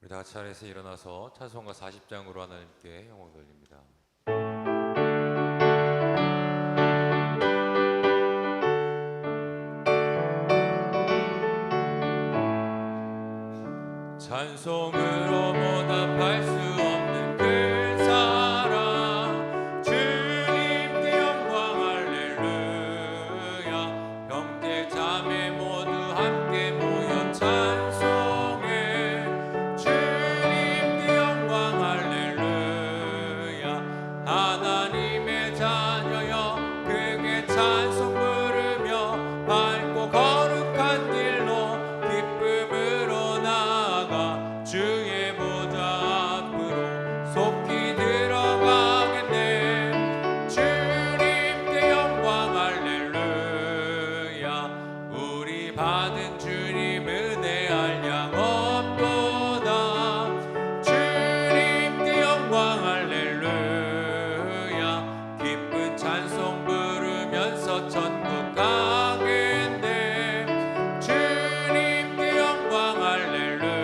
우리 다 같이 자리에서 일어나서 찬송가 40장으로 하나님께 영광 돌립니다. 찬송으로 보답할 수 없는 그 사랑, 주님께 영광 할렐루야. 형제 자매 모두 함께 모여 찬송해. 주님께 영광 할렐루야. 하나님의 자녀여 크게 찬송 부르며 밝고 거룩한 길로 기쁨으로 나아가 주의 보좌 앞으로 속히 들어가겠네. 주님께 영광 할렐루야. 우리 받은 주님 은혜 한량 없도다. 주님께 영광 할렐루야. 기쁜 찬송 부르면서 천국 가겠네. 주님께 영광 할렐루야.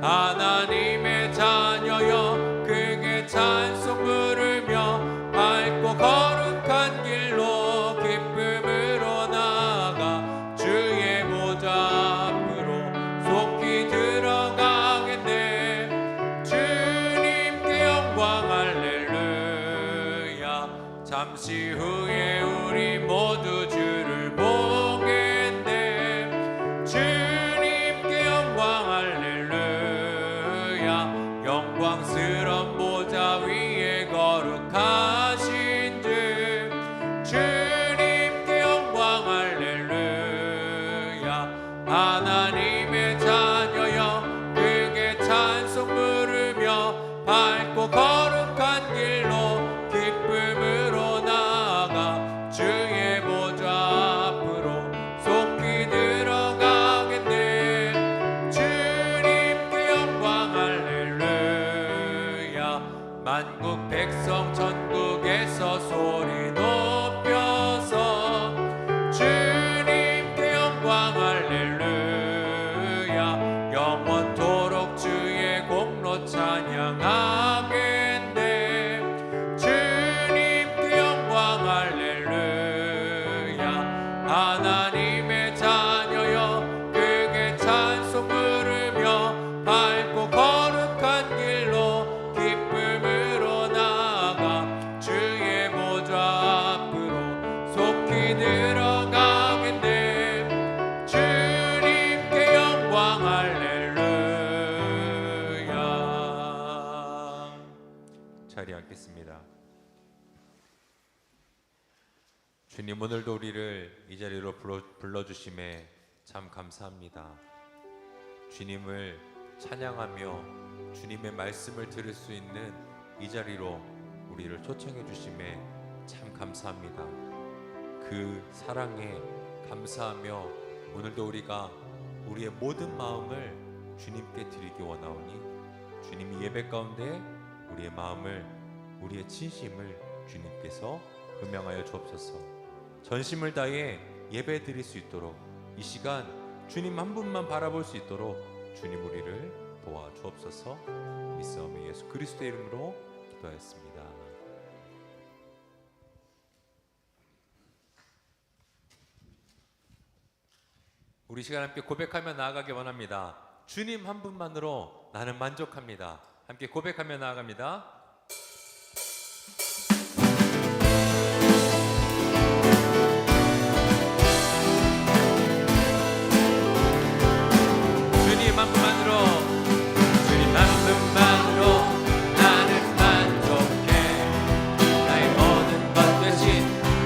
하나님의 자녀여 크게 찬송 부르며 밝고 거룩한 길로 기쁨으로 나아가 주의 보좌 앞으로 속히 들어가겠네. 주님께 영광 할렐루야. 잠시 후에 우리 모두 주를 보겠네. 주님께 영광 할렐루야. 영광스런 보좌 위에 거룩하신 주, 주님께 영광 할렐루야. 하나님의 자녀여 크게 찬송 부르며 밝고 거룩한 길로 기쁨으로 나아가 주의 보좌 앞으로 속히 들어가겠네. 주님께 영광 할렐루야. 만국 백성 천국에서 소리 높여서 주님께 영광 할렐루야. 영원토록 주의 공로 찬양하겠네. 주님께 영광 할렐루야. 하나님의 자녀여 크게 찬송 부르며 밝고 거룩한 길로 기쁨으로 나아가 주의 보좌 앞으로 속히 들어가겠네. 주님께 영광 할렐루야. 자리에 앉겠습니다. 주님, 오늘도 우리를 이 자리로 불러주심에 참 감사합니다. 주님을 찬양하며 주님의 말씀을 들을 수 있는 이 자리로 우리를 초청해 주심에 참 감사합니다. 그 사랑에 감사하며 오늘도 우리가 우리의 모든 마음을 주님께 드리기 원하오니 주님이 예배 가운데 우리의 마음을, 우리의 진심을 주님께서 음양하여 주옵소서. 전심을 다해 예배 드릴 수 있도록 이 시간 주님 한 분만 바라볼 수 있도록 주님 우리를 도와주옵소서. 믿사오며 예수 그리스도의 이름으로 기도하였습니다. 우리 시간 함께 고백하며 나아가기 원합니다. 주님 한 분만으로 나는 만족합니다. 함께 고백하며 나아갑니다. 주님 한 분만으로, 주님 한 분만으로 나는 만족해. 나의 모든 것 되신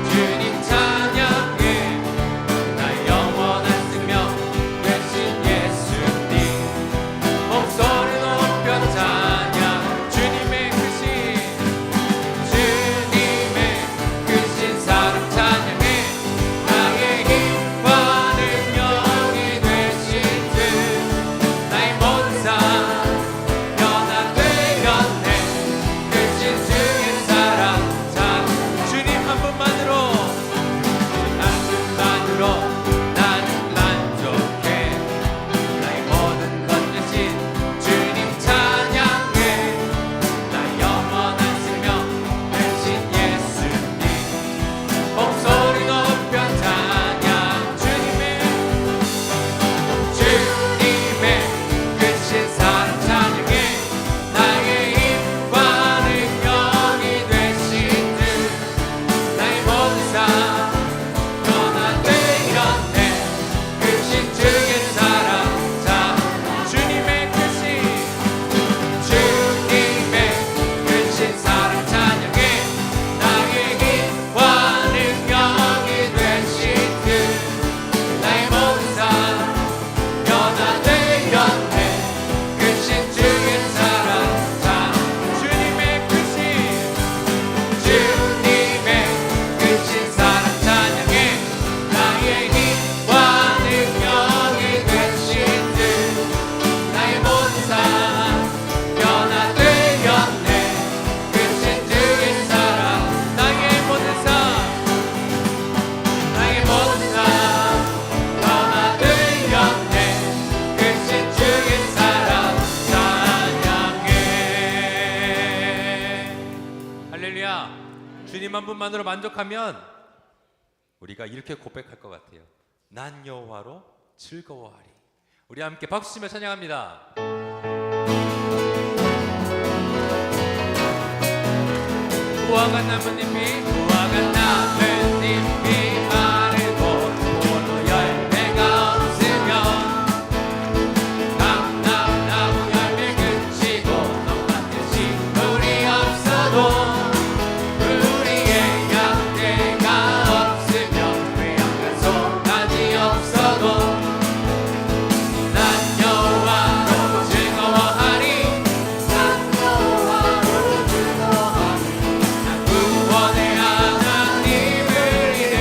주님 찬양해. 나의 영원한 생명 되신 예수님 목소리 높여 찬양. 주님의 그 한 분만으로 만족하면 우리가 이렇게 고백할 것 같아요. 난 여호와로 즐거워하리. 우리 함께 박수 치며 찬양합니다. 우아한 나뭇잎이 마르고 포도 열매가 없으면 나무 열매 그치고 너같은 식물이 없어도 우리의 양떼가 없으면 외양간 송아지 없어도 난 여호와로 즐거워하리. 난 여호와로 즐거워하리. 구원의 하나님을 이래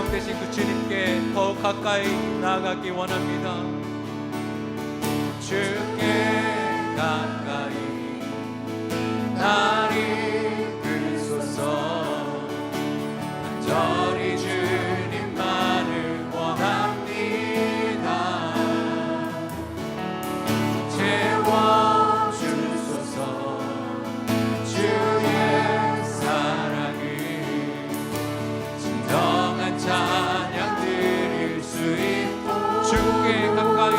왕 되신 그 주님께 더욱 가까이 나아가기 원합니다. 주께 가까이 나를 이끌소서. 간절히 주님만을 원합니다. 채워주소서. 주의 사랑을 진정한 찬양 드릴 수 있도록 주께 가까이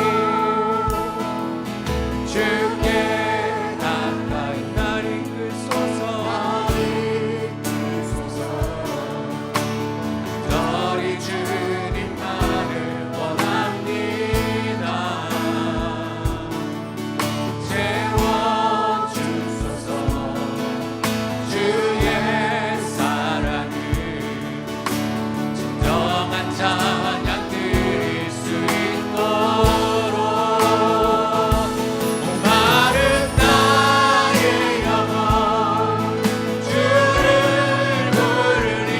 주께 가까이 날 이끌소서. 간절히 주님만을 원합니다. 채워주소서. 주의 사랑을 진정한 찬양 드릴 수 있도록 목마른 나의 영혼 주를 부르니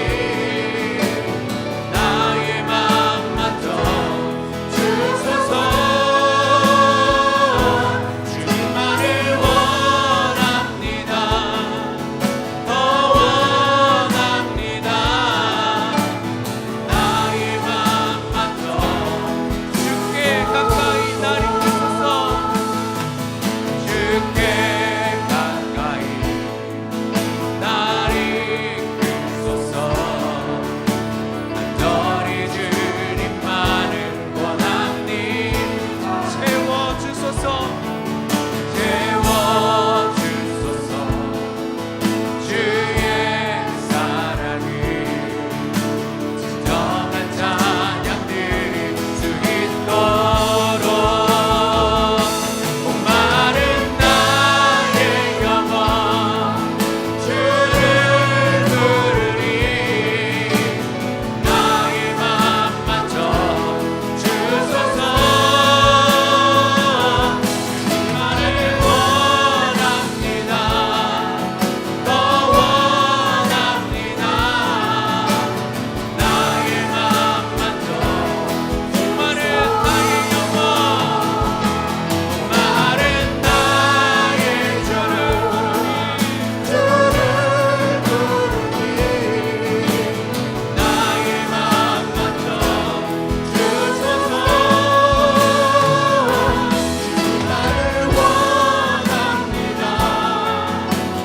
나의 맘마저 주소서. 주님만을 원합니다. 더 원합니다. 나의 맘마저 주께 가까이 날 이끌소서. 주께 가까이 날 이끌소서. 간절히 주님만을 원합니다. 채워주소서. 채워주소서. 주의 사랑을 진정한 찬양 드릴 수 있도록 목마른 나의 영혼 주를 부르니 나의 맘마저 주소서. 주님만을 원합니다. 더 원합니다. 나의 맘마저 목마른 나의 영혼 목마른 나의 주를 부르니 나의 맘마저 주소서. 주님만을 원합니다.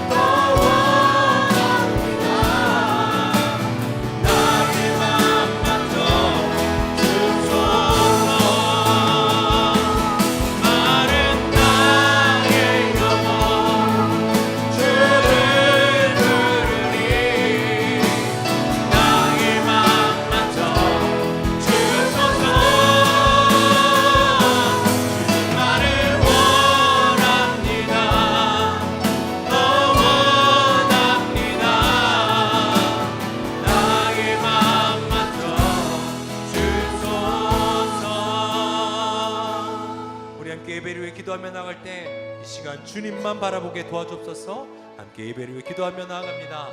더 원합니다. 나의 맘마저 주소서. 마른 나의 영혼 주를 부르니 나의 맘마저 주소서. 주님만을 원합니다. 더 원합니다. 나의 맘마저 주소서. 우리 함께 예배를 위해 기도하며 나갈 때 이 시간 주님만 바라보게 도와주옵소서. 함께 예배를 위해 기도하며 나아갑니다.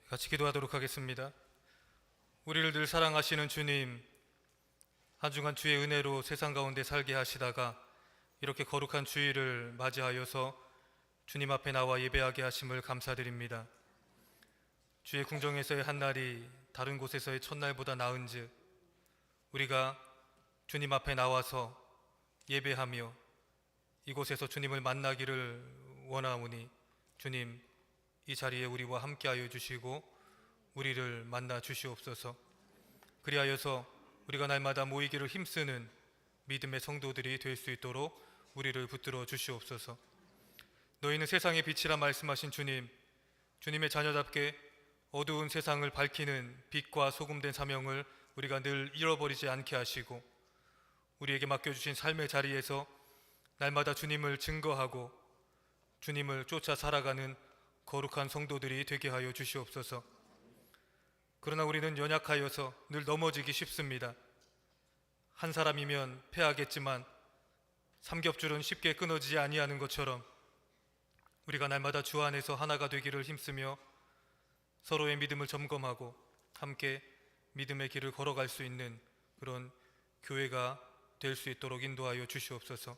같이 기도하도록 하겠습니다. 우리를 늘 사랑하시는 주님, 한 주간 주의 은혜로 세상 가운데 살게 하시다가 이렇게 거룩한 주일을 맞이하여서 주님 앞에 나와 예배하게 하심을 감사드립니다. 주의 궁정에서의 한 날이 다른 곳에서의 첫날보다 나은즉 우리가 주님 앞에 나와서 예배하며 이곳에서 주님을 만나기를 원하오니 주님, 이 자리에 우리와 함께하여 주시고 우리를 만나 주시옵소서. 그리하여서 우리가 날마다 모이기를 힘쓰는 믿음의 성도들이 될 수 있도록 우리를 붙들어 주시옵소서. 너희는 세상의 빛이라 말씀하신 주님, 주님의 자녀답게 어두운 세상을 밝히는 빛과 소금된 사명을 우리가 늘 잃어버리지 않게 하시고, 우리에게 맡겨주신 삶의 자리에서 날마다 주님을 증거하고 주님을 쫓아 살아가는 거룩한 성도들이 되게 하여 주시옵소서. 그러나 우리는 연약하여서 늘 넘어지기 쉽습니다. 한 사람이면 패하겠지만 삼겹줄은 쉽게 끊어지지 아니하는 것처럼 우리가 날마다 주 안에서 하나가 되기를 힘쓰며 서로의 믿음을 점검하고 함께 믿음의 길을 걸어갈 수 있는 그런 교회가 될 수 있도록 인도하여 주시옵소서.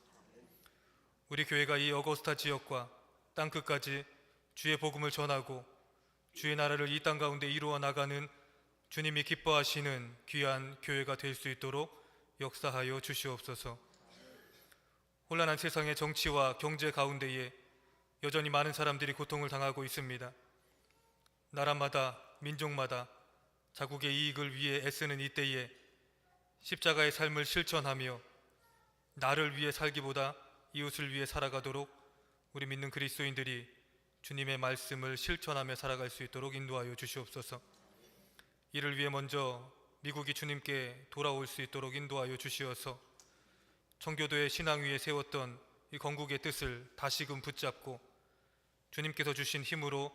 우리 교회가 이 어거스타 지역과 땅끝까지 주의 복음을 전하고 주의 나라를 이 땅 가운데 이루어 나가는 주님이 기뻐하시는 귀한 교회가 될 수 있도록 역사하여 주시옵소서. 혼란한 세상의 정치와 경제 가운데에 여전히 많은 사람들이 고통을 당하고 있습니다. 나라마다 민족마다 자국의 이익을 위해 애쓰는 이때에 십자가의 삶을 실천하며 나를 위해 살기보다 이웃을 위해 살아가도록 우리 믿는 그리스도인들이 주님의 말씀을 실천하며 살아갈 수 있도록 인도하여 주시옵소서. 이를 위해 먼저 미국이 주님께 돌아올 수 있도록 인도하여 주시어서 청교도의 신앙 위에 세웠던 이 건국의 뜻을 다시금 붙잡고 주님께서 주신 힘으로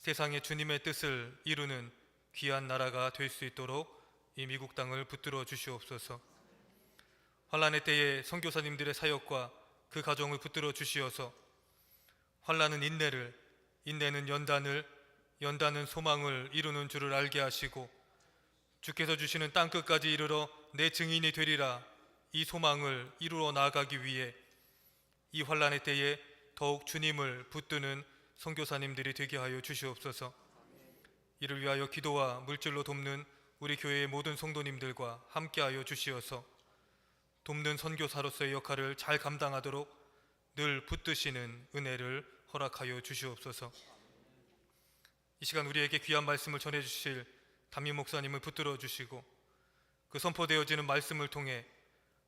세상에 주님의 뜻을 이루는 귀한 나라가 될 수 있도록 이 미국 땅을 붙들어 주시옵소서. 환란의 때에 선교사님들의 사역과 그 가정을 붙들어 주시어서 환란은 인내를, 인내는 연단을, 연단은 소망을 이루는 줄을 알게 하시고 주께서 주시는 땅끝까지 이르러 내 증인이 되리라, 이 소망을 이루어 나아가기 위해 이 환란의 때에 더욱 주님을 붙드는 선교사님들이 되게 하여 주시옵소서. 이를 위하여 기도와 물질로 돕는 우리 교회의 모든 성도님들과 함께하여 주시어서 돕는 선교사로서의 역할을 잘 감당하도록 늘 붙드시는 은혜를 허락하여 주시옵소서. 이 시간 우리에게 귀한 말씀을 전해주실 담임 목사님을 붙들어 주시고 그 선포되어지는 말씀을 통해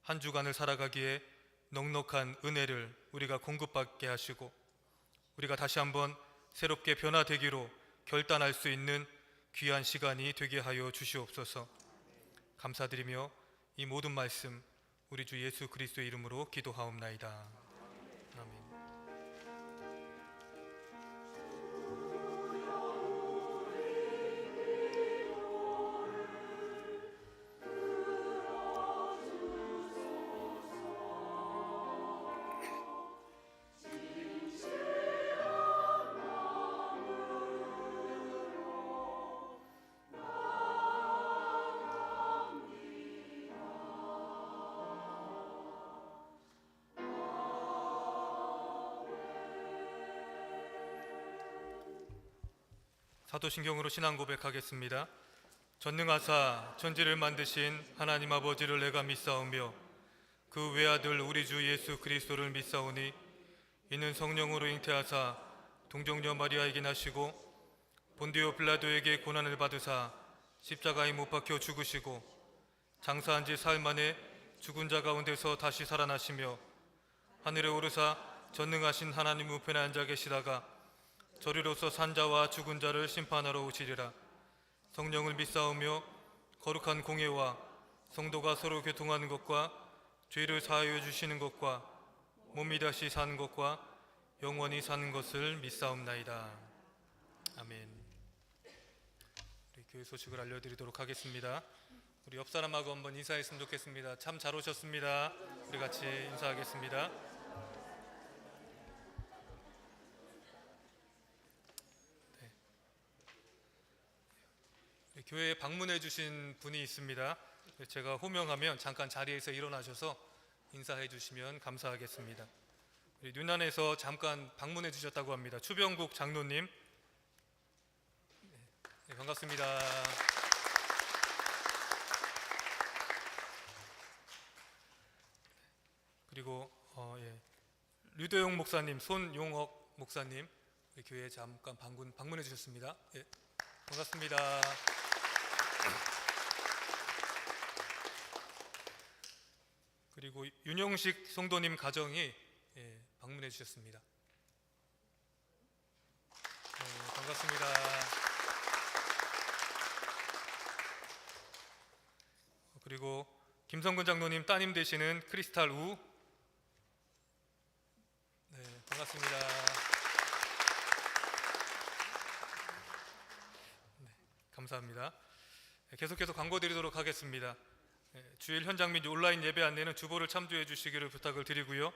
한 주간을 살아가기에 넉넉한 은혜를 우리가 공급받게 하시고 우리가 다시 한번 새롭게 변화되기로 결단할 수 있는 귀한 시간이 되게 하여 주시옵소서. 감사드리며 이 모든 말씀 우리 주 예수 그리스도의 이름으로 기도하옵나이다. 아멘. 사도신경으로 신앙 고백하겠습니다. 전능하사 천지를 만드신 하나님 아버지를 내가 믿사오며 그 외아들 우리 주 예수 그리스도를 믿사오니 이는 성령으로 잉태하사 동정녀 마리아에게 나시고 본디오 빌라도에게 고난을 받으사 십자가에 못 박혀 죽으시고 장사한 지 사흘 만에 죽은 자 가운데서 다시 살아나시며 하늘에 오르사 전능하신 하나님 우편에 앉아 계시다가 저리로서 산자와 죽은 자를 심판하러 오시리라. 성령을 믿사오며 거룩한 공예와 성도가 서로 교통하는 것과 죄를 사하여 주시는 것과 몸이 다시 사는 것과 영원히 사는 것을 믿사옵나이다. 아멘. 우리 교회 소식을 알려드리도록 하겠습니다. 우리 옆 사람하고 한번 인사했으면 좋겠습니다. 참 잘 오셨습니다. 우리 같이 인사하겠습니다. 교회에 방문해 주신 분이 있습니다. 제가 호명하면 잠깐 자리에서 일어나셔서 인사해 주시면 감사하겠습니다. 우리 윤난에서 잠깐 방문해 주셨다고 합니다. 추병국 장로님. 네, 반갑습니다. 그리고 류도용 목사님, 손용옥 목사님 우리 교회에 잠깐 방문해 주셨습니다. 예, 반갑습니다. 그리고 윤영식 성도님 가정이 방문해 주셨습니다. 반갑습니다. 그리고 김성근 장로님 따님 되시는 크리스탈 우. 네, 반갑습니다. 네, 감사합니다. 계속해서 광고 드리도록 하겠습니다. 주일 현장 및 온라인 예배 안내는 주보를 참조해 주시기를 부탁을 드리고요.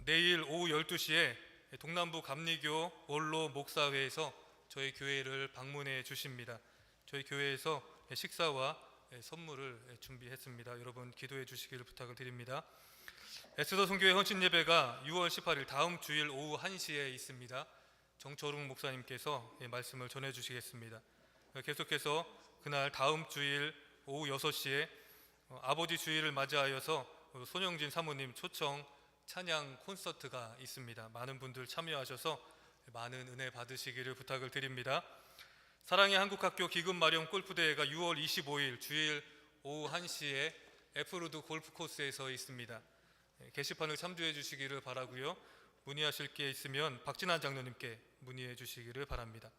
내일 오후 12시에 동남부 감리교 원로 목사회에서 저희 교회를 방문해 주십니다. 저희 교회에서 식사와 선물을 준비했습니다. 여러분 기도해 주시기를 부탁을 드립니다. 에스더 선교회 헌신 예배가 6월 18일 다음 주일 오후 1시에 있습니다. 정철웅 목사님께서 말씀을 전해 주시겠습니다. 계속해서 그날 다음 주일 오후 6시에 아버지 주일을 맞이하여서 손영진 사모님 초청 찬양 콘서트가 있습니다. 많은 분들 참여하셔서 많은 은혜 받으시기를 부탁을 드립니다. 사랑의 한국학교 기금 마련 골프대회가 6월 25일 주일 오후 1시에 애프로드 골프 코스에서 있습니다. 게시판을 참조해 주시기를 바라고요. 문의하실 게 있으면 박진환 장로님께 문의해 주시기를 바랍니다.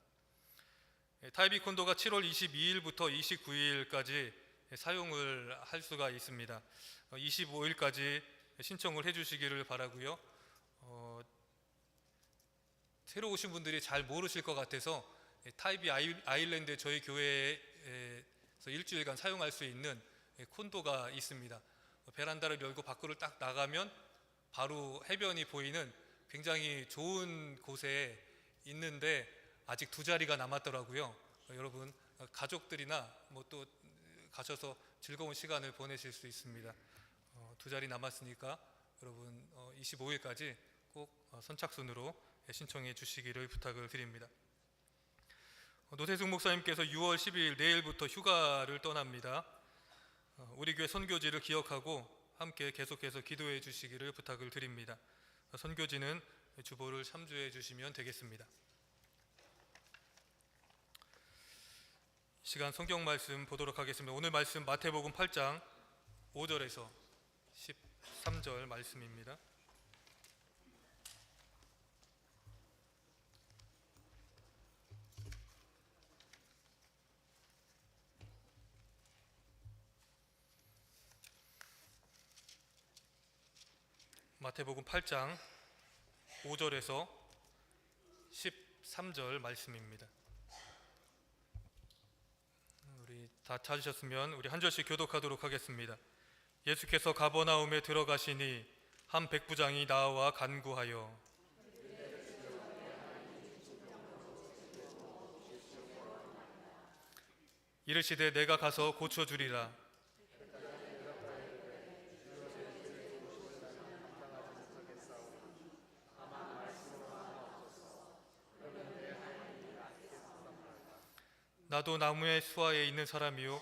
타이비콘도가 7월 22일부터 29일까지 사용을 할 수가 있습니다. 25일까지 신청을 해주시기를 바라고요. 새로 오신 분들이 잘 모르실 것 같아서 타이비 아일랜드 저희 교회에서 일주일간 사용할 수 있는 콘도가 있습니다. 베란다를 열고 밖으로 딱 나가면 바로 해변이 보이는 굉장히 좋은 곳에 있는데 아직 2자리가 남았더라고요. 여러분 가족들이나 뭐 또 가셔서 즐거운 시간을 보내실 수 있습니다. 2자리 남았으니까 여러분 25일까지 꼭 선착순으로 신청해 주시기를 부탁을 드립니다. 노태숙 목사님께서 6월 12일 내일부터 휴가를 떠납니다. 우리 교회 선교지를 기억하고 함께 계속해서 기도해 주시기를 부탁을 드립니다. 선교지는 주보를 참조해 주시면 되겠습니다. 시간 성경 말씀 보도록 하겠습니다. 오늘 말씀 마태복음 8장 5절에서 13절 말씀입니다. 마태복음 8장 5절에서 13절 말씀입니다. 우리 다 찾으셨으면 우리 한 절씩 교독하도록 하겠습니다. 예수께서 가버나움에 들어가시니 한 백부장이 나와 간구하여 이르시되 내가 가서 고쳐주리라. 나도 나무의 수하에 있는 사람이요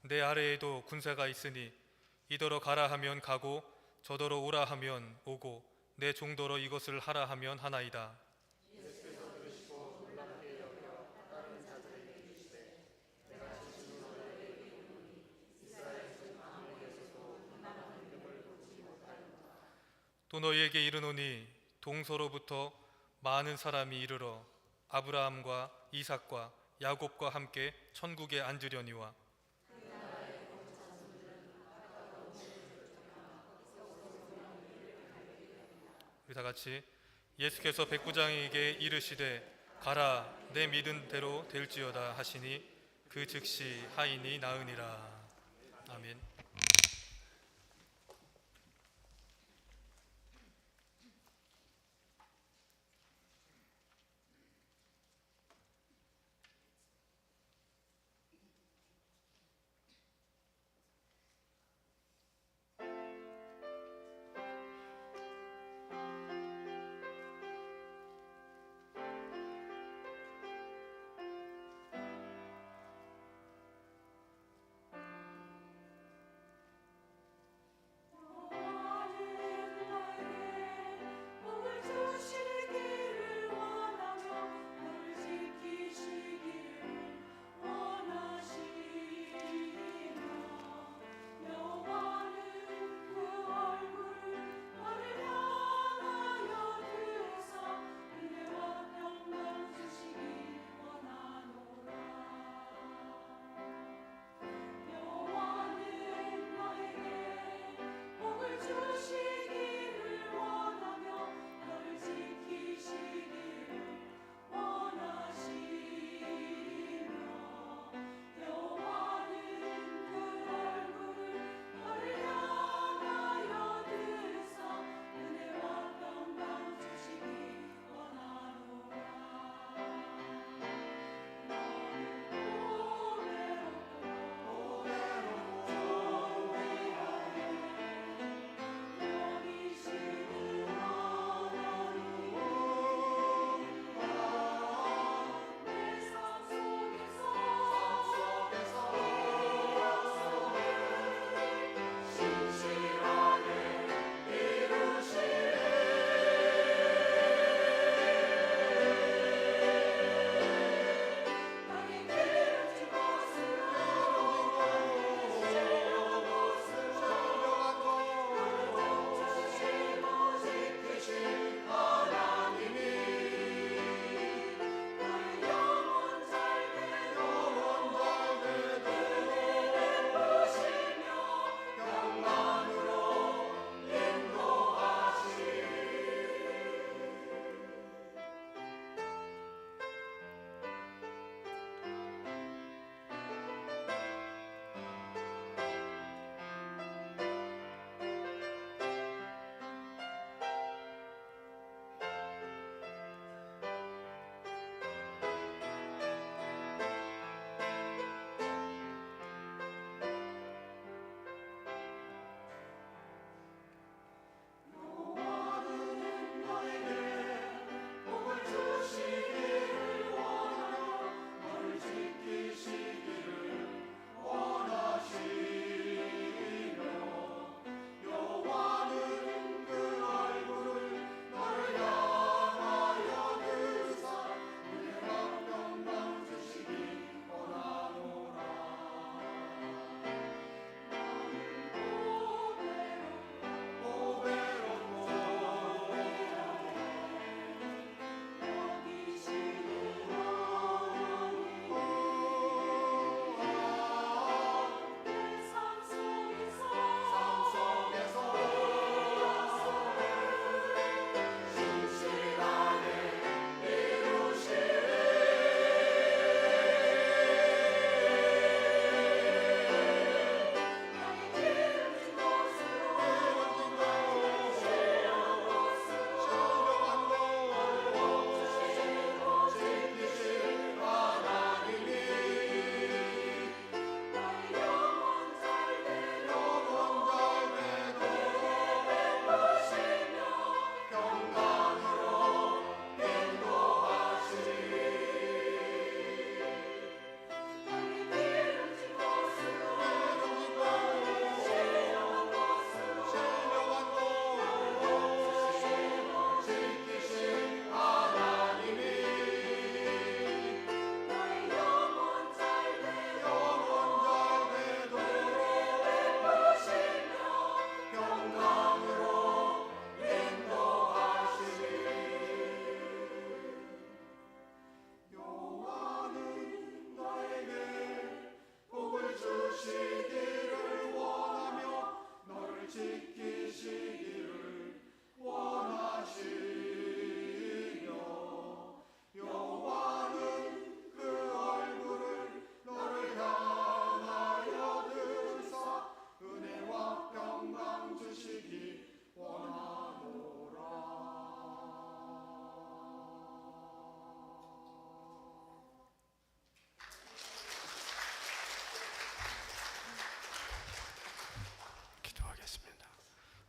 내 아래에도 군사가 있으니 이더러 가라 하면 가고 저더러 오라 하면 오고 내 종더러 이것을 하라 하면 하나이다. 또 너희에게 이르노니 동서로부터 많은 사람이 이르러 아브라함과 이삭과 야곱과 함께 천국에 앉으려니와 우리 다 같이 예수께서 백부장에게 이르시되 가라 내 믿은 대로 될지어다 하시니 그 즉시 하인이 나으니라. 아멘.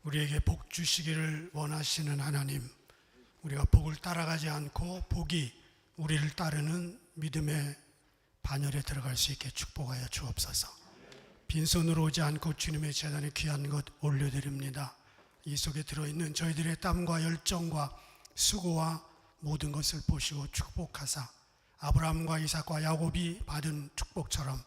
우리에게 복 주시기를 원하시는 하나님, 우리가 복을 따라가지 않고 복이 우리를 따르는 믿음의 반열에 들어갈 수 있게 축복하여 주옵소서. 빈손으로 오지 않고 주님의 제단에 귀한 것 올려드립니다. 이 속에 들어있는 저희들의 땀과 열정과 수고와 모든 것을 보시고 축복하사 아브라함과 이삭과 야곱이 받은 축복처럼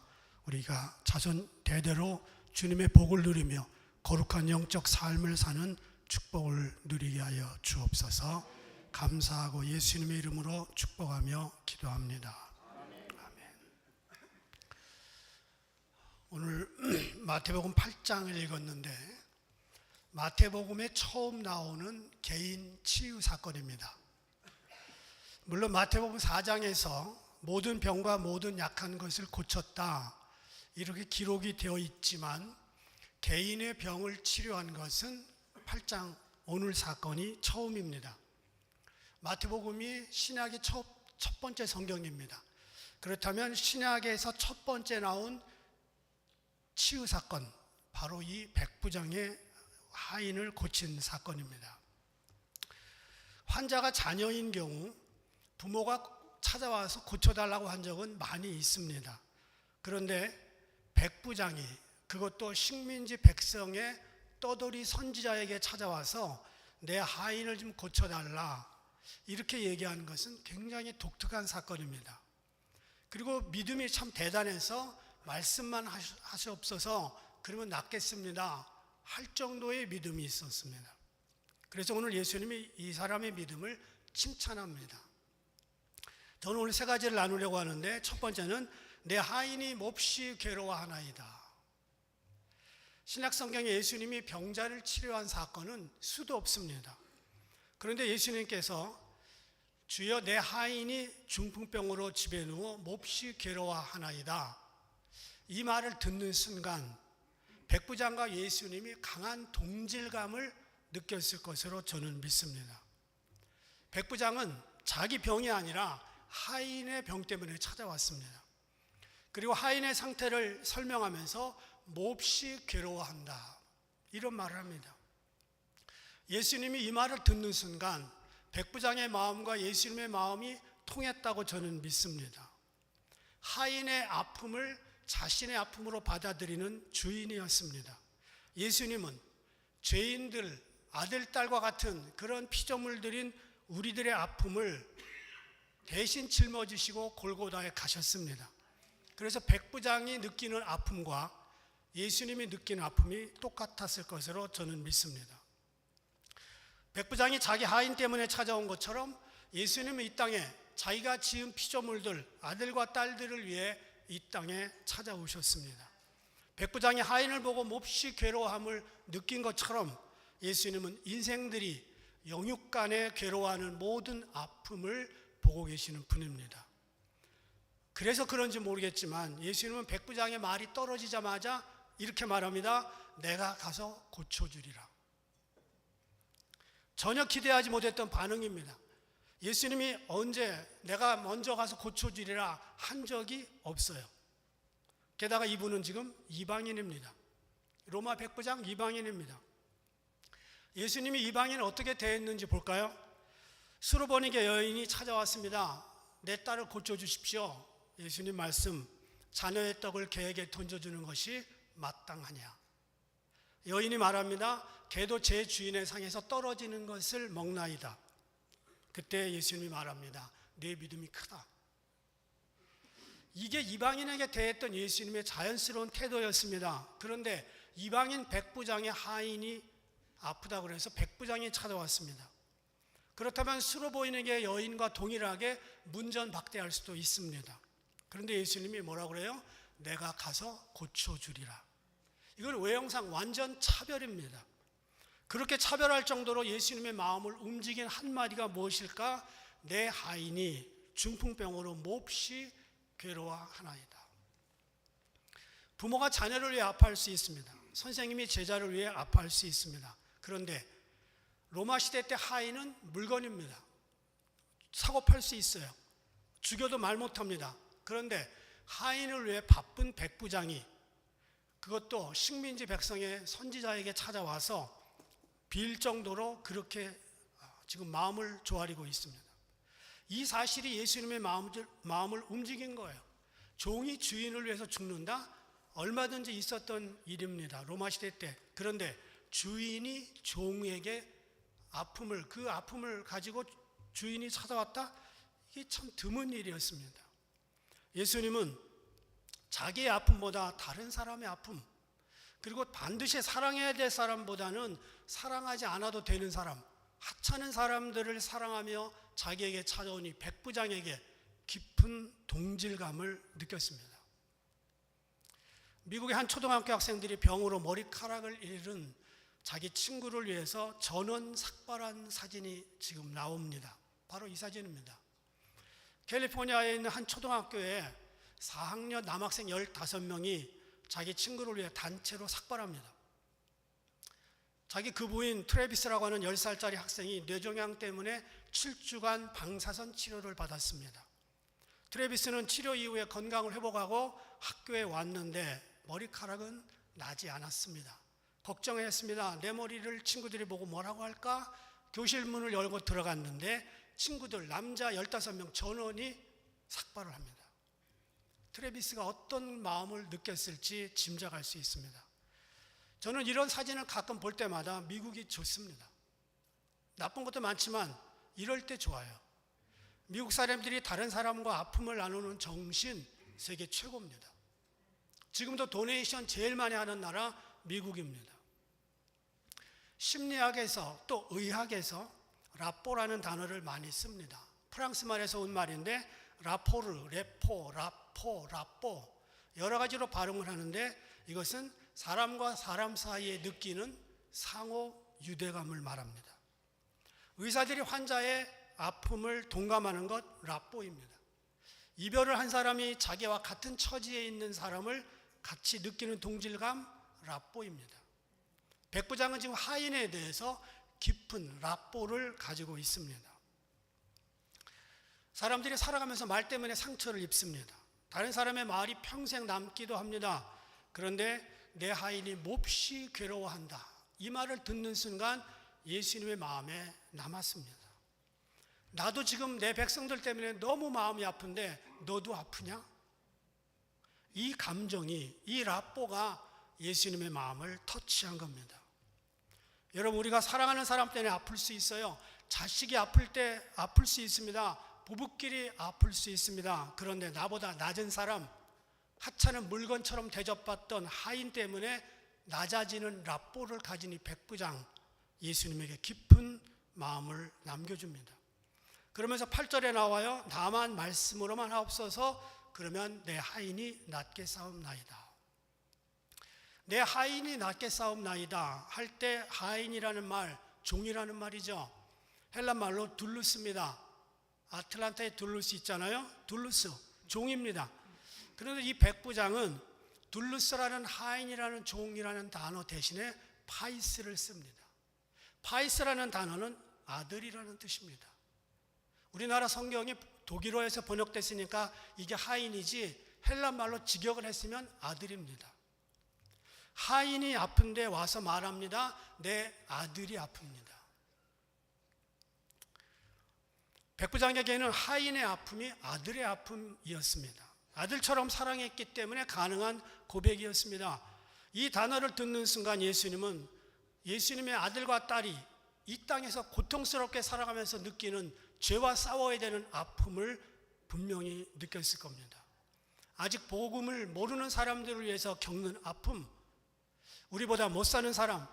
우리가 자손 대대로 주님의 복을 누리며 거룩한 영적 삶을 사는 축복을 누리게 하여 주옵소서. 감사하고 예수님의 이름으로 축복하며 기도합니다. 아멘. 오늘 마태복음 8장을 읽었는데 마태복음에 처음 나오는 개인 치유 사건입니다. 물론 마태복음 4장에서 모든 병과 모든 약한 것을 고쳤다 이렇게 기록이 되어 있지만 개인의 병을 치료한 것은 8장 오늘 사건이 처음입니다. 마태복음이 신약의 첫 번째 성경입니다. 그렇다면 신약에서 첫 번째 나온 치유 사건, 바로 이 백부장의 하인을 고친 사건입니다. 환자가 자녀인 경우 부모가 찾아와서 고쳐달라고 한 적은 많이 있습니다. 그런데 백부장이, 그것도 식민지 백성의 떠돌이 선지자에게 찾아와서 내 하인을 좀 고쳐달라 이렇게 얘기하는 것은 굉장히 독특한 사건입니다. 그리고 믿음이 참 대단해서 말씀만 하시옵소서 그러면 낫겠습니다 할 정도의 믿음이 있었습니다. 그래서 오늘 예수님이 이 사람의 믿음을 칭찬합니다. 저는 오늘 세 가지를 나누려고 하는데 첫 번째는 내 하인이 몹시 괴로워하나이다. 신약 성경에 예수님이 병자를 치료한 사건은 수도 없습니다. 그런데 예수님께서 주여 내 하인이 중풍병으로 집에 누워 몹시 괴로워하나이다 이 말을 듣는 순간 백부장과 예수님이 강한 동질감을 느꼈을 것으로 저는 믿습니다. 백부장은 자기 병이 아니라 하인의 병 때문에 찾아왔습니다. 그리고 하인의 상태를 설명하면서 몹시 괴로워한다 이런 말을 합니다. 예수님이 이 말을 듣는 순간 백부장의 마음과 예수님의 마음이 통했다고 저는 믿습니다. 하인의 아픔을 자신의 아픔으로 받아들이는 주인이었습니다. 예수님은 죄인들, 아들, 딸과 같은 그런 피조물들인 우리들의 아픔을 대신 짊어지시고 골고다에 가셨습니다. 그래서 백부장이 느끼는 아픔과 예수님이 느끼는 아픔이 똑같았을 것으로 저는 믿습니다. 백부장이 자기 하인 때문에 찾아온 것처럼 예수님은 이 땅에 자기가 지은 피조물들, 아들과 딸들을 위해 이 땅에 찾아오셨습니다. 백부장이 하인을 보고 몹시 괴로워함을 느낀 것처럼 예수님은 인생들이 영육간에 괴로워하는 모든 아픔을 보고 계시는 분입니다. 그래서 그런지 모르겠지만 예수님은 백부장의 말이 떨어지자마자 이렇게 말합니다. 내가 가서 고쳐주리라. 전혀 기대하지 못했던 반응입니다. 예수님이 언제 내가 먼저 가서 고쳐주리라 한 적이 없어요. 게다가 이분은 지금 이방인입니다. 로마 백부장 이방인입니다. 예수님이 이방인을 어떻게 대했는지 볼까요? 수르보니게 여인이 찾아왔습니다. 내 딸을 고쳐주십시오. 예수님 말씀, 자녀의 떡을 개에게 던져주는 것이 마땅하냐. 여인이 말합니다. 개도 제 주인의 상에서 떨어지는 것을 먹나이다. 그때 예수님이 말합니다. 내 믿음이 크다. 이게 이방인에게 대했던 예수님의 자연스러운 태도였습니다. 그런데 이방인 백부장의 하인이 아프다고 그래서 백부장이 찾아왔습니다. 그렇다면 수로보인에게 여인과 동일하게 문전박대할 수도 있습니다. 그런데 예수님이 뭐라고 그래요? 내가 가서 고쳐주리라. 이건 외형상 완전 차별입니다. 그렇게 차별할 정도로 예수님의 마음을 움직인 한마디가 무엇일까? 내 하인이 중풍병으로 몹시 괴로워하나이다. 부모가 자녀를 위해 아파할 수 있습니다. 선생님이 제자를 위해 아파할 수 있습니다. 그런데 로마 시대 때 하인은 물건입니다. 사고 팔 수 있어요. 죽여도 말 못합니다. 그런데 하인을 위해 바쁜 백부장이, 그것도 식민지 백성의 선지자에게 찾아와서 빌 정도로 그렇게 지금 마음을 조아리고 있습니다. 이 사실이 예수님의 마음을 움직인 거예요. 종이 주인을 위해서 죽는다? 얼마든지 있었던 일입니다. 로마 시대 때. 그런데 주인이 종에게 그 아픔을 가지고 주인이 찾아왔다? 이게 참 드문 일이었습니다. 예수님은 자기의 아픔보다 다른 사람의 아픔, 그리고 반드시 사랑해야 될 사람보다는 사랑하지 않아도 되는 사람, 하찮은 사람들을 사랑하며 자기에게 찾아온 이 백부장에게 깊은 동질감을 느꼈습니다. 미국의 한 초등학교 학생들이 병으로 머리카락을 잃은 자기 친구를 위해서 전원 삭발한 사진이 지금 나옵니다. 바로 이 사진입니다. 캘리포니아에 있는 한 초등학교에 4학년 남학생 15명이 자기 친구를 위해 단체로 삭발합니다. 자기 그 부인 트래비스라고 하는 10살짜리 학생이 뇌종양 때문에 7주간 방사선 치료를 받았습니다. 트래비스는 치료 이후에 건강을 회복하고 학교에 왔는데 머리카락은 나지 않았습니다. 걱정했습니다. 내 머리를 친구들이 보고 뭐라고 할까? 교실 문을 열고 들어갔는데 친구들 남자 15명 전원이 삭발을 합니다. 트래비스가 어떤 마음을 느꼈을지 짐작할 수 있습니다. 저는 이런 사진을 가끔 볼 때마다 미국이 좋습니다. 나쁜 것도 많지만 이럴 때 좋아요. 미국 사람들이 다른 사람과 아픔을 나누는 정신 세계 최고입니다. 지금도 도네이션 제일 많이 하는 나라 미국입니다. 심리학에서 또 의학에서 라뽀라는 단어를 많이 씁니다. 프랑스 말에서 온 말인데 라포르, 레포, 라포, 라뽀 여러 가지로 발음을 하는데 이것은 사람과 사람 사이에 느끼는 상호 유대감을 말합니다. 의사들이 환자의 아픔을 동감하는 것 라뽀입니다. 이별을 한 사람이 자기와 같은 처지에 있는 사람을 같이 느끼는 동질감 라뽀입니다. 백부장은 지금 하인에 대해서 깊은 라뽀를 가지고 있습니다. 사람들이 살아가면서 말 때문에 상처를 입습니다. 다른 사람의 말이 평생 남기도 합니다. 그런데 내 하인이 몹시 괴로워한다. 이 말을 듣는 순간 예수님의 마음에 남았습니다. 나도 지금 내 백성들 때문에 너무 마음이 아픈데 너도 아프냐? 이 감정이, 이 라뽀가 예수님의 마음을 터치한 겁니다. 여러분, 우리가 사랑하는 사람 때문에 아플 수 있어요. 자식이 아플 때 아플 수 있습니다. 부부끼리 아플 수 있습니다. 그런데 나보다 낮은 사람, 하찮은 물건처럼 대접받던 하인 때문에 낮아지는 라뽀를 가진 이 백부장, 예수님에게 깊은 마음을 남겨줍니다. 그러면서 8절에 나와요. 나만 말씀으로만 하옵소서. 그러면 내 하인이 낫게 싸움나이다. 내 하인이 낫게 싸움나이다 할 때 하인이라는 말, 종이라는 말이죠. 헬란 말로 둘루스입니다. 아틀란타에 둘루스 있잖아요. 둘루스, 종입니다. 그런데 이 백부장은 둘루스라는 하인이라는 종이라는 단어 대신에 파이스를 씁니다. 파이스라는 단어는 아들이라는 뜻입니다. 우리나라 성경이 독일어에서 번역됐으니까 이게 하인이지 헬란 말로 직역을 했으면 아들입니다. 하인이 아픈데 와서 말합니다. 내 아들이 아픕니다. 백부장에게는 하인의 아픔이 아들의 아픔이었습니다. 아들처럼 사랑했기 때문에 가능한 고백이었습니다. 이 단어를 듣는 순간 예수님은 예수님의 아들과 딸이 이 땅에서 고통스럽게 살아가면서 느끼는 죄와 싸워야 되는 아픔을 분명히 느꼈을 겁니다. 아직 복음을 모르는 사람들을 위해서 겪는 아픔, 우리보다 못 사는 사람,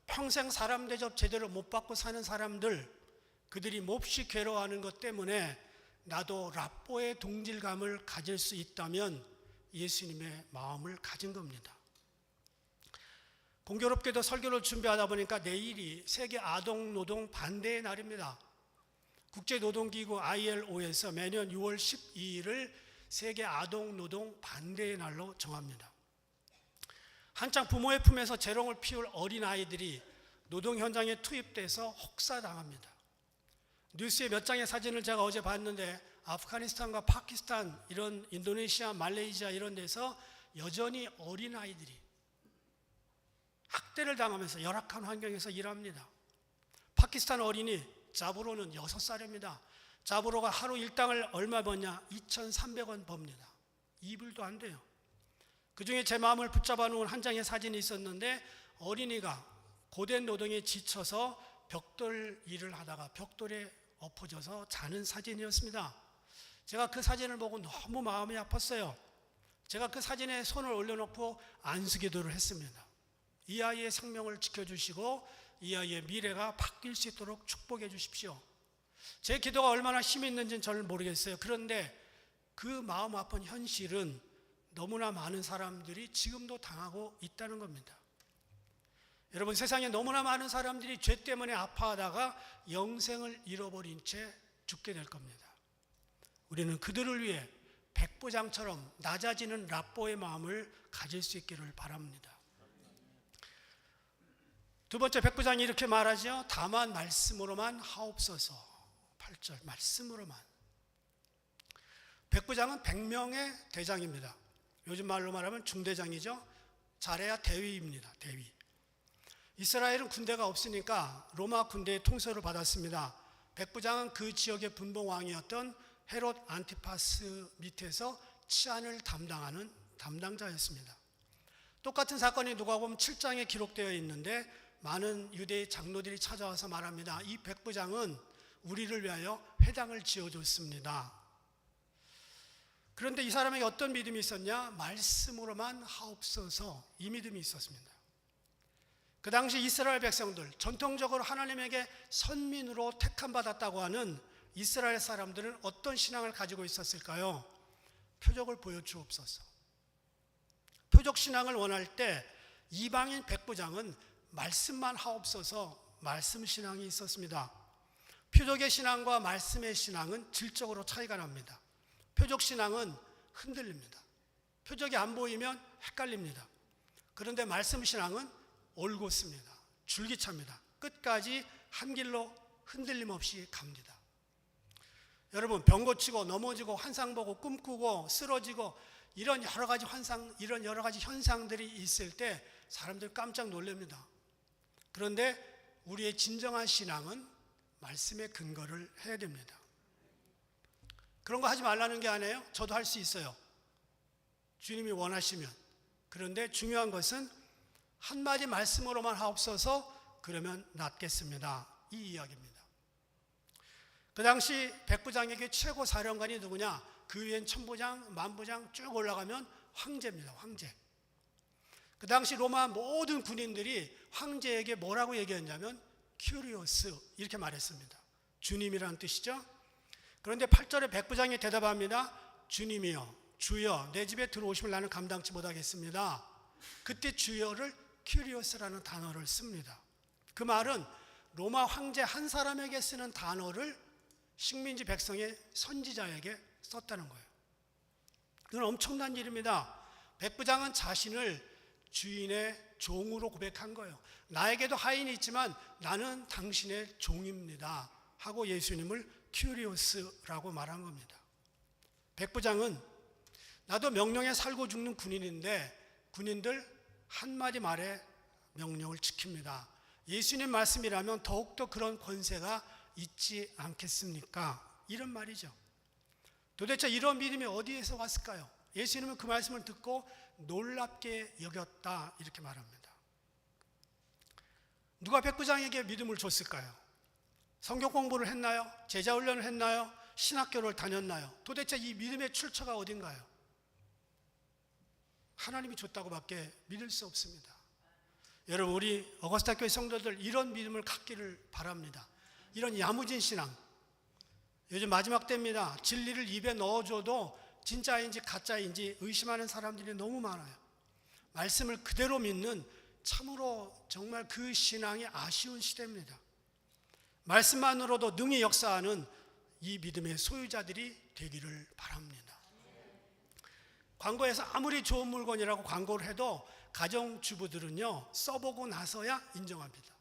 평생 사람 대접 제대로 못 받고 사는 사람들, 그들이 몹시 괴로워하는 것 때문에 나도 라뽀의 동질감을 가질 수 있다면 예수님의 마음을 가진 겁니다. 공교롭게도 설교를 준비하다 보니까 내일이 세계 아동노동 반대의 날입니다. 국제노동기구 ILO에서 매년 6월 12일을 세계 아동노동 반대의 날로 정합니다. 한창 부모의 품에서 재롱을 피울 어린아이들이 노동 현장에 투입돼서 혹사당합니다. 뉴스에 몇 장의 사진을 제가 어제 봤는데 아프가니스탄과 파키스탄, 이런 인도네시아, 말레이시아 이런 데서 여전히 어린아이들이 학대를 당하면서 열악한 환경에서 일합니다. 파키스탄 어린이 자부로는 6살입니다. 자부로가 하루 일당을 얼마 버냐? 2,300원 법니다. 2불도 안 돼요. 그 중에 제 마음을 붙잡아 놓은 한 장의 사진이 있었는데, 어린이가 고된 노동에 지쳐서 벽돌 일을 하다가 벽돌에 엎어져서 자는 사진이었습니다. 제가 그 사진을 보고 너무 마음이 아팠어요. 제가 그 사진에 손을 올려놓고 안수기도를 했습니다. 이 아이의 생명을 지켜주시고 이 아이의 미래가 바뀔 수 있도록 축복해 주십시오. 제 기도가 얼마나 힘이 있는지는 저는 모르겠어요. 그런데 그 마음 아픈 현실은 너무나 많은 사람들이 지금도 당하고 있다는 겁니다. 여러분, 세상에 너무나 많은 사람들이 죄 때문에 아파하다가 영생을 잃어버린 채 죽게 될 겁니다. 우리는 그들을 위해 백부장처럼 낮아지는 랍보의 마음을 가질 수 있기를 바랍니다. 두 번째, 백부장이 이렇게 말하죠. 다만 말씀으로만 하옵소서. 8절, 말씀으로만. 백부장은 100명의 대장입니다. 요즘 말로 말하면 중대장이죠. 잘해야 대위입니다. 대위. 이스라엘은 군대가 없으니까 로마 군대의 통솔을 받았습니다. 백부장은 그 지역의 분봉왕이었던 헤롯 안티파스 밑에서 치안을 담당하는 담당자였습니다. 똑같은 사건이 누가복음 7장에 기록되어 있는데, 많은 유대의 장로들이 찾아와서 말합니다. 이 백부장은 우리를 위하여 회당을 지어줬습니다. 그런데 이 사람에게 어떤 믿음이 있었냐? 말씀으로만 하옵소서. 이 믿음이 있었습니다. 그 당시 이스라엘 백성들, 전통적으로 하나님에게 선민으로 택함받았다고 하는 이스라엘 사람들은 어떤 신앙을 가지고 있었을까요? 표적을 보여주옵소서. 표적 신앙을 원할 때 이방인 백부장은 말씀만 하옵소서, 말씀 신앙이 있었습니다. 표적의 신앙과 말씀의 신앙은 질적으로 차이가 납니다. 표적 신앙은 흔들립니다. 표적이 안 보이면 헷갈립니다. 그런데 말씀 신앙은 올곧습니다. 줄기찹니다. 끝까지 한 길로 흔들림 없이 갑니다. 여러분, 병 고치고 넘어지고 환상 보고 꿈꾸고 쓰러지고 이런 여러 가지 환상, 이런 여러 가지 현상들이 있을 때 사람들 깜짝 놀랍니다. 그런데 우리의 진정한 신앙은 말씀의 근거를 해야 됩니다. 그런 거 하지 말라는 게 아니에요. 저도 할 수 있어요. 주님이 원하시면. 그런데 중요한 것은 한마디 말씀으로만 하옵소서, 그러면 낫겠습니다. 이 이야기입니다. 그 당시 백부장에게 최고 사령관이 누구냐? 그 위엔 천부장, 만부장 쭉 올라가면 황제입니다. 황제. 그 당시 로마 모든 군인들이 황제에게 뭐라고 얘기했냐면 큐리오스 이렇게 말했습니다. 주님이라는 뜻이죠. 그런데 8절에 백부장이 대답합니다. 주님이여, 주여, 내 집에 들어오시면 나는 감당치 못하겠습니다. 그때 주여를 큐리오스라는 단어를 씁니다. 그 말은 로마 황제 한 사람에게 쓰는 단어를 식민지 백성의 선지자에게 썼다는 거예요. 이건 엄청난 일입니다. 백부장은 자신을 주인의 종으로 고백한 거예요. 나에게도 하인이 있지만 나는 당신의 종입니다 하고 예수님을 큐리오스라고 말한 겁니다. 백부장은 나도 명령에 살고 죽는 군인인데 군인들 한마디 말에 명령을 지킵니다. 예수님 말씀이라면 더욱더 그런 권세가 있지 않겠습니까? 이런 말이죠. 도대체 이런 믿음이 어디에서 왔을까요? 예수님은 그 말씀을 듣고 놀랍게 여겼다 이렇게 말합니다. 누가 백부장에게 믿음을 줬을까요? 성경 공부를 했나요? 제자 훈련을 했나요? 신학교를 다녔나요? 도대체 이 믿음의 출처가 어딘가요? 하나님이 줬다고밖에 믿을 수 없습니다. 여러분, 우리 어거스타 교회 성도들 이런 믿음을 갖기를 바랍니다. 이런 야무진 신앙. 요즘 마지막 때입니다. 진리를 입에 넣어줘도 진짜인지 가짜인지 의심하는 사람들이 너무 많아요. 말씀을 그대로 믿는 참으로 정말 그 신앙이 아쉬운 시대입니다. 말씀만으로도 능히 역사하는 이 믿음의 소유자들이 되기를 바랍니다. 광고에서 아무리 좋은 물건이라고 광고를 해도 가정주부들은요, 써보고 나서야 인정합니다.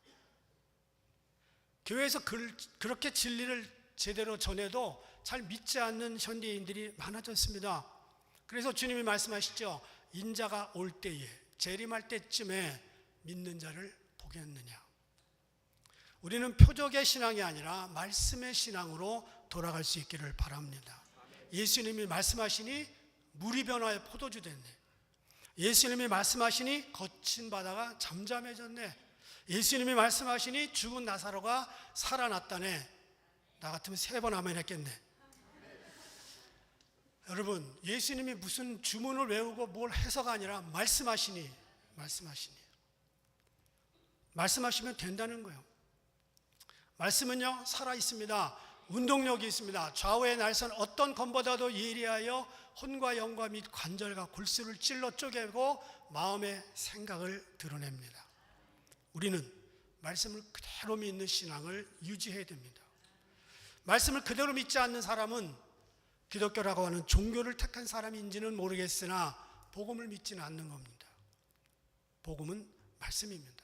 교회에서 그렇게 진리를 제대로 전해도 잘 믿지 않는 현대인들이 많아졌습니다. 그래서 주님이 말씀하시죠. 인자가 올 때에, 재림할 때쯤에 믿는 자를 복이 있느냐. 우리는 표적의 신앙이 아니라 말씀의 신앙으로 돌아갈 수 있기를 바랍니다. 예수님이 말씀하시니 물이 변화해 포도주 됐네. 예수님이 말씀하시니 거친 바다가 잠잠해졌네. 예수님이 말씀하시니 죽은 나사로가 살아났다네. 나 같으면 3번 아멘 했겠네. 여러분, 예수님이 무슨 주문을 외우고 뭘 해서가 아니라 말씀하시니 말씀하시면 된다는 거예요. 말씀은요, 살아 있습니다. 운동력이 있습니다. 좌우의 날선 어떤 검보다도 예리하여 혼과 영과 및 관절과 골수를 찔러 쪼개고 마음의 생각을 드러냅니다. 우리는 말씀을 그대로 믿는 신앙을 유지해야 됩니다. 말씀을 그대로 믿지 않는 사람은 기독교라고 하는 종교를 택한 사람인지는 모르겠으나 복음을 믿지는 않는 겁니다. 복음은 말씀입니다.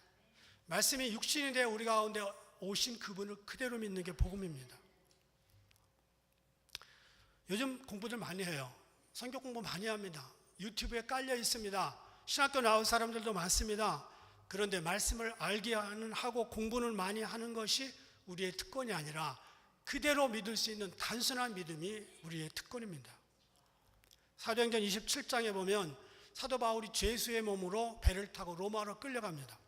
말씀이 육신이 되어 우리 가운데 오신 그분을 그대로 믿는 게 복음입니다. 요즘 공부들 많이 해요. 성경 공부 많이 합니다. 유튜브에 깔려 있습니다. 신학교 나온 사람들도 많습니다. 그런데 말씀을 알게 하고 공부를 많이 하는 것이 우리의 특권이 아니라 그대로 믿을 수 있는 단순한 믿음이 우리의 특권입니다. 사도행전 27장에 보면 사도 바울이 죄수의 몸으로 배를 타고 로마로 끌려갑니다.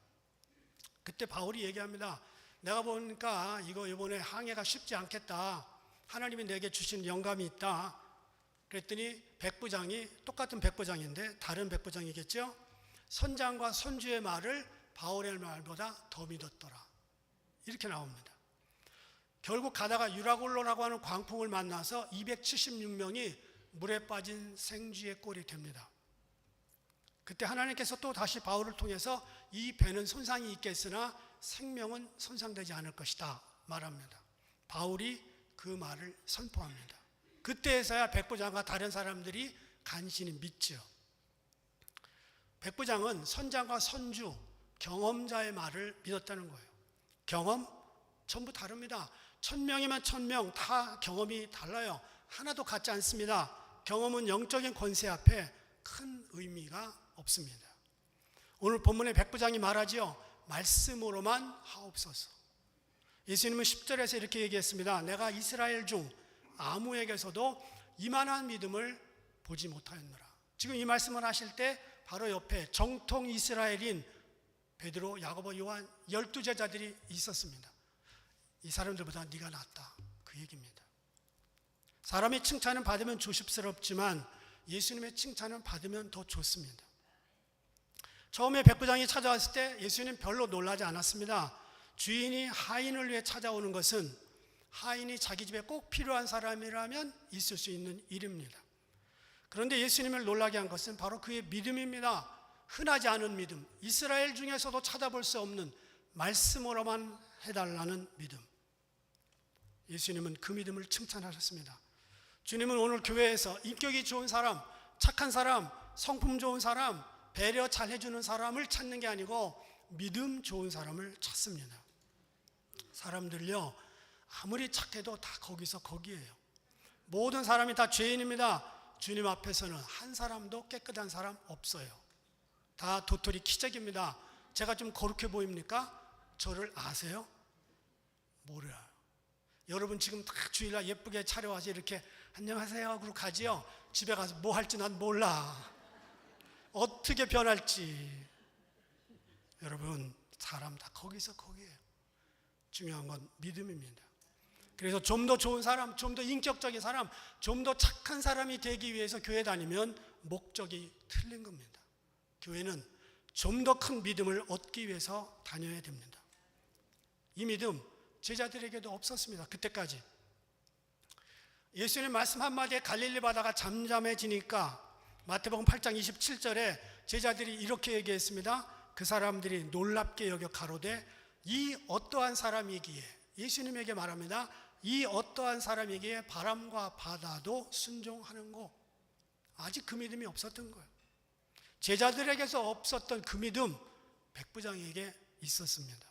그때 바울이 얘기합니다. 내가 보니까 이번에 항해가 쉽지 않겠다. 하나님이 내게 주신 영감이 있다. 그랬더니 백부장이, 똑같은 백부장인데 다른 백부장이겠죠? 선장과 선주의 말을 바울의 말보다 더 믿었더라. 이렇게 나옵니다. 결국 가다가 유라굴로라고 하는 광풍을 만나서 276명이 물에 빠진 생쥐의 꼴이 됩니다. 그때 하나님께서 또 다시 바울을 통해서 이 배는 손상이 있겠으나 생명은 손상되지 않을 것이다 말합니다. 바울이 그 말을 선포합니다. 그때에서야 백부장과 다른 사람들이 간신히 믿죠. 백부장은 선장과 선주, 경험자의 말을 믿었다는 거예요. 경험? 전부 다릅니다. 1000명이면 1000명 다 경험이 달라요. 하나도 같지 않습니다. 경험은 영적인 권세 앞에 큰 의미가 없습니다. 오늘 본문의 백부장이 말하지요. 말씀으로만 하옵소서. 예수님은 10절에서 이렇게 얘기했습니다. 내가 이스라엘 중 아무에게서도 이만한 믿음을 보지 못하였노라. 지금 이 말씀을 하실 때 바로 옆에 정통 이스라엘인 베드로, 야고보, 요한 12제자들이 있었습니다. 이 사람들보다 네가 낫다, 그 얘기입니다. 사람의 칭찬은 받으면 조심스럽지만 예수님의 칭찬은 받으면 더 좋습니다. 처음에 백부장이 찾아왔을 때 예수님 별로 놀라지 않았습니다. 주인이 하인을 위해 찾아오는 것은 하인이 자기 집에 꼭 필요한 사람이라면 있을 수 있는 일입니다. 그런데 예수님을 놀라게 한 것은 바로 그의 믿음입니다. 흔하지 않은 믿음, 이스라엘 중에서도 찾아볼 수 없는 말씀으로만 해달라는 믿음. 예수님은 그 믿음을 칭찬하셨습니다. 주님은 오늘 교회에서 인격이 좋은 사람, 착한 사람, 성품 좋은 사람, 배려 잘 해주는 사람을 찾는 게 아니고 믿음 좋은 사람을 찾습니다. 사람들요, 아무리 착해도 다 거기서 거기에요. 모든 사람이 다 죄인입니다. 주님 앞에서는 한 사람도 깨끗한 사람 없어요. 다 도토리 키재기입니다. 제가 좀 거룩해 보입니까? 저를 아세요? 몰라요. 여러분 지금 다 주일날 예쁘게 차려와서 이렇게 안녕하세요 하고 가지요. 집에 가서 뭐 할지 난 몰라. 어떻게 변할지. 여러분 사람 다 거기서 거기에요. 중요한 건 믿음입니다. 그래서 좀 더 좋은 사람, 좀 더 인격적인 사람, 좀 더 착한 사람이 되기 위해서 교회 다니면 목적이 틀린 겁니다. 교회는 좀 더 큰 믿음을 얻기 위해서 다녀야 됩니다. 이 믿음 제자들에게도 없었습니다. 그때까지. 예수님 말씀 한마디에 갈릴리 바다가 잠잠해지니까 마태복음 8장 27절에 제자들이 이렇게 얘기했습니다. 그 사람들이 놀랍게 여겨 가로되 이 어떠한 사람이기에, 예수님에게 말합니다. 이 어떠한 사람이기에 바람과 바다도 순종하는고. 아직 그 믿음이 없었던 거예요. 제자들에게서 없었던 그 믿음 백부장에게 있었습니다.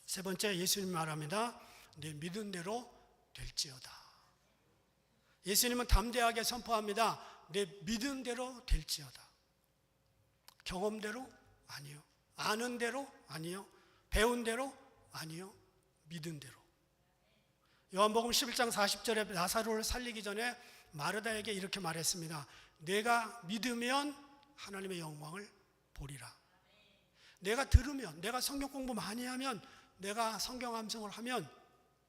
세 번째, 예수님 말합니다. 내 믿은 대로 될지어다. 예수님은 담대하게 선포합니다. 내 믿은 대로 될지어다. 경험대로? 아니요. 아는 대로? 아니요. 배운 대로? 아니요. 믿은 대로. 요한복음 11장 40절에 나사로를 살리기 전에 마르다에게 이렇게 말했습니다. 내가 믿으면 하나님의 영광을 보리라. 내가 들으면, 내가 성경 공부 많이 하면, 내가 성경 암송을 하면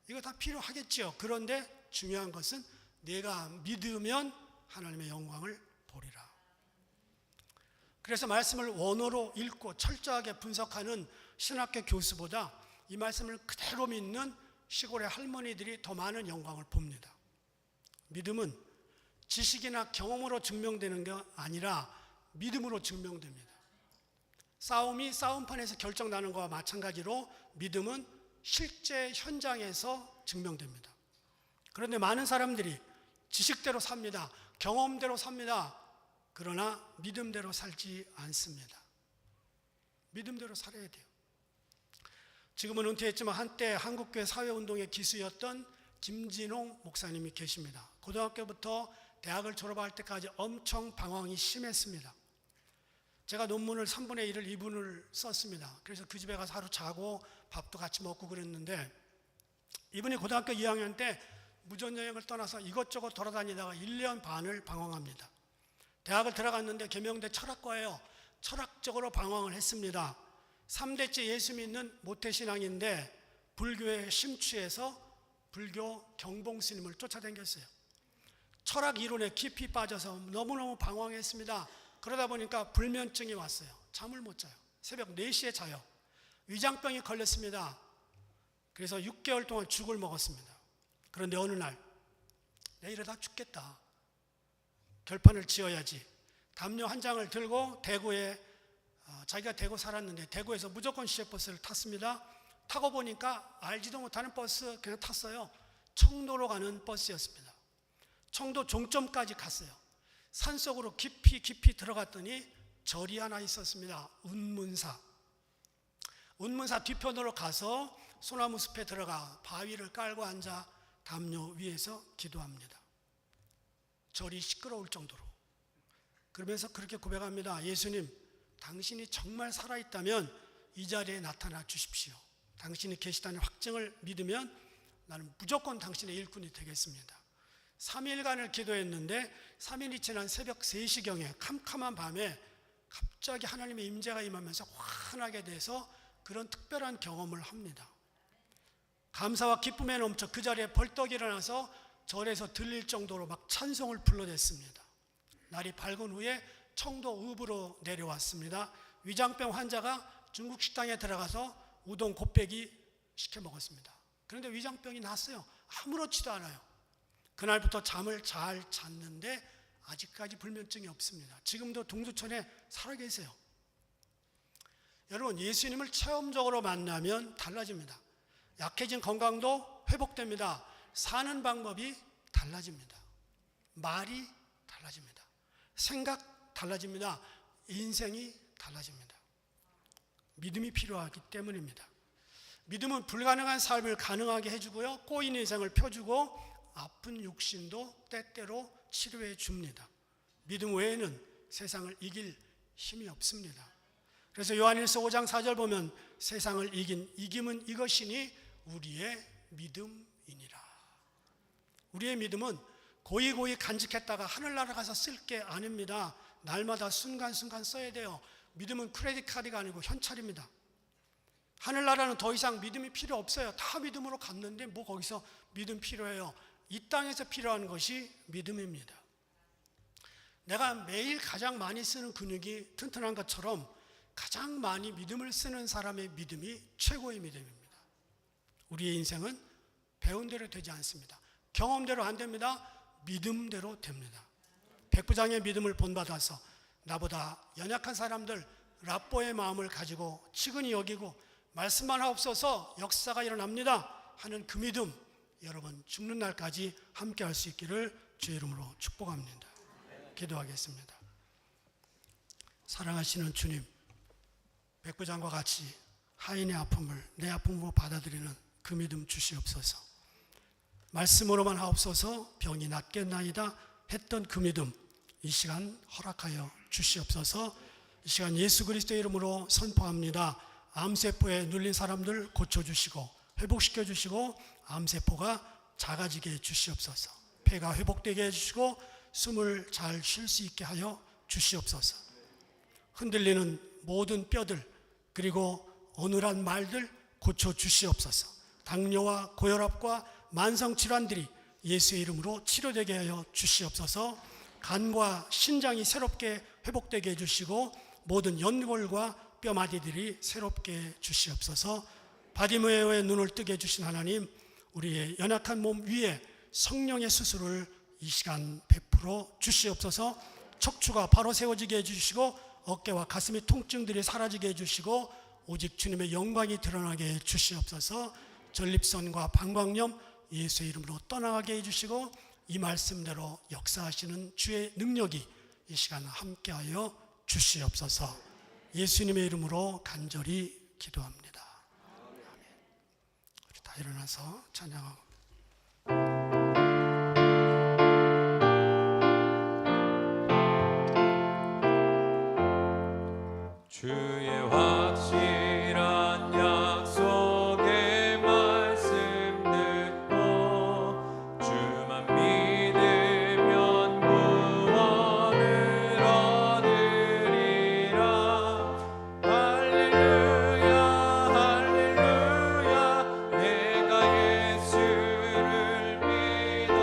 이거 다 필요하겠지요. 그런데 중요한 것은 내가 믿으면 하나님의 영광을 보리라. 그래서 말씀을 원어로 읽고 철저하게 분석하는 신학교 교수보다 이 말씀을 그대로 믿는 시골의 할머니들이 더 많은 영광을 봅니다. 믿음은 지식이나 경험으로 증명되는 게 아니라 믿음으로 증명됩니다. 싸움이 싸움판에서 결정나는 것과 마찬가지로 믿음은 실제 현장에서 증명됩니다. 그런데 많은 사람들이 지식대로 삽니다. 경험대로 삽니다. 그러나 믿음대로 살지 않습니다. 믿음대로 살아야 돼요. 지금은 은퇴했지만 한때 한국교회 사회운동의 기수였던 김진홍 목사님이 계십니다. 고등학교부터 대학을 졸업할 때까지 엄청 방황이 심했습니다. 제가 논문을 3분의 1을 이분을 썼습니다. 그래서 그 집에 가서 하루 자고 밥도 같이 먹고 그랬는데, 이분이 고등학교 2학년 때 무전여행을 떠나서 이것저것 돌아다니다가 1년 반을 방황합니다. 대학을 들어갔는데 계명대 철학과예요. 철학적으로 방황을 했습니다. 3대째 예수 믿는 모태신앙인데 불교에 심취해서 불교 경봉스님을 쫓아다녔어요. 철학 이론에 깊이 빠져서 너무너무 방황했습니다. 그러다 보니까 불면증이 왔어요. 잠을 못 자요. 새벽 4시에 자요. 위장병이 걸렸습니다. 그래서 6개월 동안 죽을 먹었습니다. 그런데 어느 날 내가 이러다 죽겠다. 결판을 지어야지. 담요 한 장을 들고 대구에, 자기가 대구 살았는데 대구에서 무조건 시외버스를 탔습니다. 타고 보니까 알지도 못하는 버스 그냥 탔어요. 청도로 가는 버스였습니다. 청도 종점까지 갔어요. 산속으로 깊이 들어갔더니 절이 하나 있었습니다. 운문사. 운문사 뒤편으로 가서 소나무 숲에 들어가 바위를 깔고 앉아 담요 위에서 기도합니다. 절이 시끄러울 정도로. 그러면서 그렇게 고백합니다. 예수님, 당신이 정말 살아있다면 이 자리에 나타나 주십시오. 당신이 계시다는 확증을 믿으면 나는 무조건 당신의 일꾼이 되겠습니다. 3일간을 기도했는데 3일이 지난 새벽 3시경에 캄캄한 밤에 갑자기 하나님의 임재가 임하면서 환하게 돼서 그런 특별한 경험을 합니다. 감사와 기쁨에 넘쳐 그 자리에 벌떡 일어나서 절에서 들릴 정도로 막 찬송을 불러댔습니다. 날이 밝은 후에 청도 읍으로 내려왔습니다. 위장병 환자가 중국 식당에 들어가서 우동 곱빼기 시켜 먹었습니다. 그런데 위장병이 났어요. 아무렇지도 않아요. 그날부터 잠을 잘 잤는데 아직까지 불면증이 없습니다. 지금도 동두천에 살아계세요. 여러분, 예수님을 체험적으로 만나면 달라집니다. 약해진 건강도 회복됩니다. 사는 방법이 달라집니다. 말이 달라집니다. 생각 달라집니다. 인생이 달라집니다. 믿음이 필요하기 때문입니다. 믿음은 불가능한 삶을 가능하게 해주고요, 꼬인 인생을 펴주고 아픈 육신도 때때로 치료해 줍니다. 믿음 외에는 세상을 이길 힘이 없습니다. 그래서 요한일서 5장 4절 보면 세상을 이김은 이것이니 우리의 믿음이니라. 우리의 믿음은 고이고이 간직했다가 하늘나라 가서 쓸 게 아닙니다. 날마다 순간순간 써야 돼요. 믿음은 크레딧 카드가 아니고 현찰입니다. 하늘나라는 더 이상 믿음이 필요 없어요. 다 믿음으로 갔는데 뭐 거기서 믿음 필요해요. 이 땅에서 필요한 것이 믿음입니다. 내가 매일 가장 많이 쓰는 근육이 튼튼한 것처럼 가장 많이 믿음을 쓰는 사람의 믿음이 최고의 믿음입니다. 우리의 인생은 배운 대로 되지 않습니다. 경험대로 안 됩니다. 믿음대로 됩니다. 백부장의 믿음을 본받아서 나보다 연약한 사람들 랍보의 마음을 가지고 치근히 여기고 말씀만 하옵소서 역사가 일어납니다 하는 그 믿음, 여러분 죽는 날까지 함께 할 수 있기를 주의 이름으로 축복합니다. 기도하겠습니다. 사랑하시는 주님, 백부장과 같이 하인의 아픔을 내 아픔으로 받아들이는 그 믿음 주시옵소서. 말씀으로만 하옵소서 병이 낫겠나이다 했던 그 믿음 이 시간 허락하여 주시옵소서. 이 시간 예수 그리스도의 이름으로 선포합니다. 암세포에 눌린 사람들 고쳐주시고 회복시켜주시고 암세포가 작아지게 해주시옵소서. 폐가 회복되게 해주시고 숨을 잘 쉴 수 있게 하여 주시옵소서. 흔들리는 모든 뼈들 그리고 어눌한 말들 고쳐주시옵소서. 당뇨와 고혈압과 만성질환들이 예수의 이름으로 치료되게 하여 주시옵소서. 간과 신장이 새롭게 회복되게 해주시고 모든 연골과 뼈마디들이 새롭게 해주시옵소서. 바디메오의 눈을 뜨게 해주신 하나님, 우리의 연약한 몸 위에 성령의 수술을 이 시간 베풀어 주시옵소서. 척추가 바로 세워지게 해주시고 어깨와 가슴의 통증들이 사라지게 해주시고 오직 주님의 영광이 드러나게 해주시옵소서. 전립선과 방광염 예수의 이름으로 떠나가게 해주시고 이 말씀대로 역사하시는 주의 능력이 이 시간 함께하여 주시옵소서. 예수님의 이름으로 간절히 기도합니다. 아멘. 우리 다 일어나서 찬양하고 주의 확실한 약속의 말씀 듣고 주만 믿으면 구원을 얻으리라. 할렐루야 할렐루야. 내가 예수를 믿어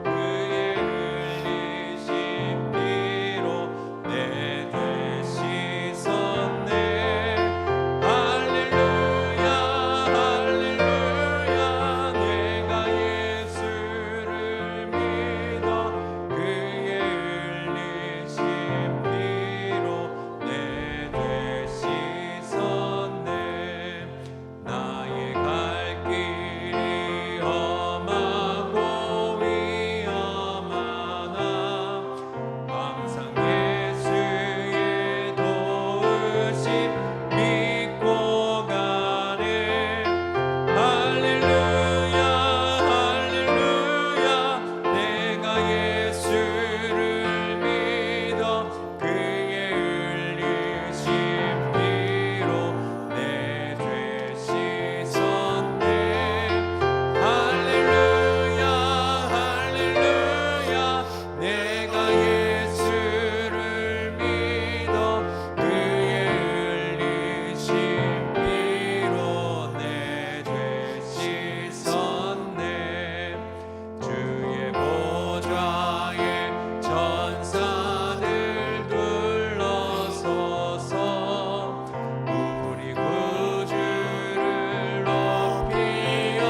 그의 흘리신 피로 내 죄 씻었네. 할렐루야 할렐루야. 내가 예수를 믿어 그의 흘리신 피로 내 죄 씻었네. 나의 갈 길이 험하고 위험하나 항상 예수의 도우심 믿고 가네. 할렐루야 할렐루야. 내가 예수를 믿어 그의 흘리신 피로 내 죄 씻었네. 할렐루야 할렐루야. 내가 예수를 믿어 그의 흘리신 피로 내 죄 씻었네. 주의 보좌에 천사들 둘러서서 우리 구주를 높이어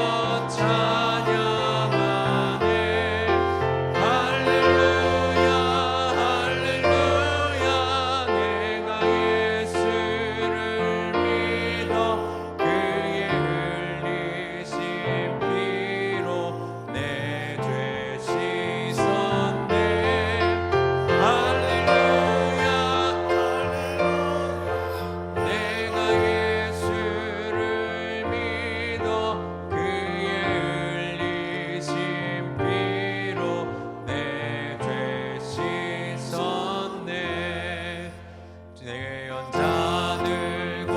찬양하네. 할렐루야 할렐루야. 내가 예수를 믿어 그의 흘리신 피로 내 죄 씻었네. 할렐루야 할렐루야. 내가 예수를 믿어 그의 흘리신 피로 내 죄 씻었네. 내 연자들과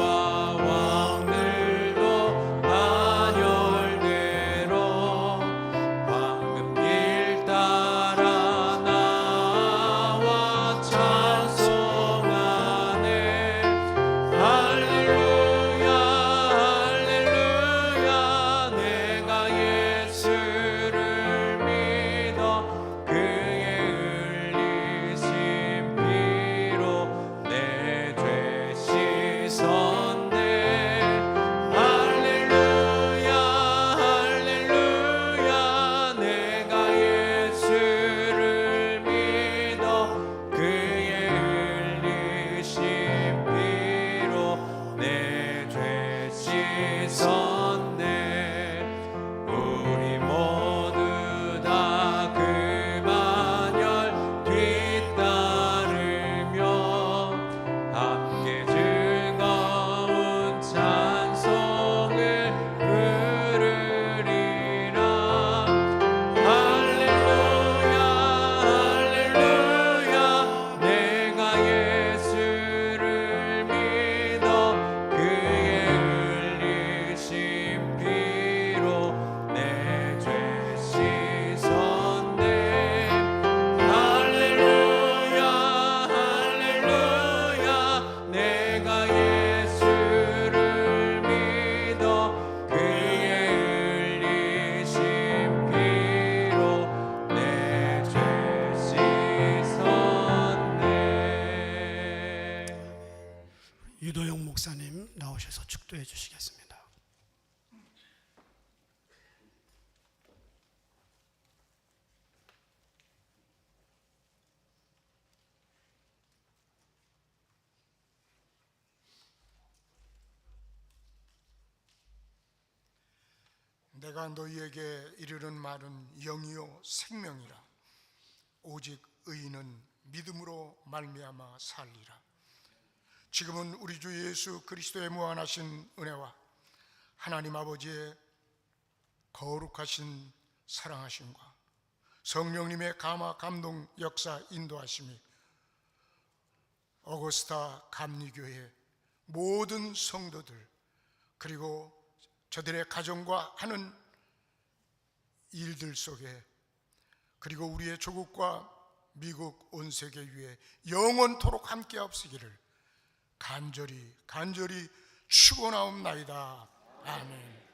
왕들도 단열대로 황금길 따라 나와 찬송하네. 할렐루야 할렐루야. 내가 예수를 믿어 그의 흘리신 피로 내 죄 씻었네. 할렐루야 할렐루야. 내가 예수를 믿어 그의 흘리신 피로 내 죄 씻었네. 우리 모두 다 그 만열 뒤따르며 함께 즐거운 찬송을 부르리라. 할렐루야 할렐루야. 내가 예수를 기도해 주시겠습니다. 내가 너희에게 이르는 말은 영이요 생명이라. 오직 의인은 믿음으로 말미암아 살리라. 지금은 우리 주 예수 그리스도의 무한하신 은혜와 하나님 아버지의 거룩하신 사랑하심과 성령님의 감화 감동 역사 인도하심이 어거스타 감리교회 모든 성도들 그리고 저들의 가정과 하는 일들 속에 그리고 우리의 조국과 미국 온 세계 위에 영원토록 함께 없으기를 간절히 축원하옵나이다. 아멘.